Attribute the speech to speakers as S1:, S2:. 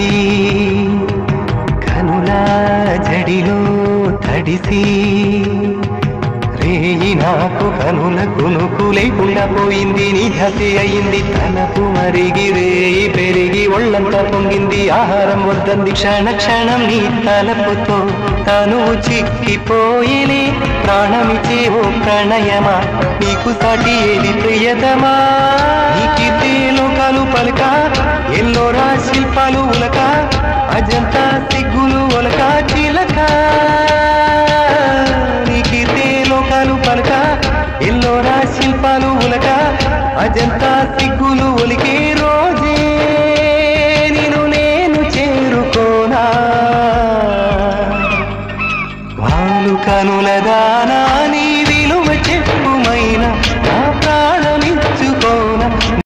S1: కలిసి కనుల జడిలో తడిసి రేయి నాకు కనుల కునుకు లేకుండా పోయింది నీ హసి అయింది తనపు మరిగి రేయి పెరిగి ఒళ్ళంతా పొంగింది ఆహారం వద్దంది క్షణ క్షణం నీ తలపుతో తను చిక్కిపోయిని ప్రాణమిచే ఓ ప్రణయమా నీకు సాటి ఏది ప్రియతమా నీకితే లోకాలు పలక ఎల్లోరా శిల్పాలు ఉలక అజంతా సిగ్గులు ఒలక చిలక నీకితే లోకాలు పలక ఎల్లోరా శిల్పాలు ఉలక అజంతా సిగ్గులు ఒలికే రోజే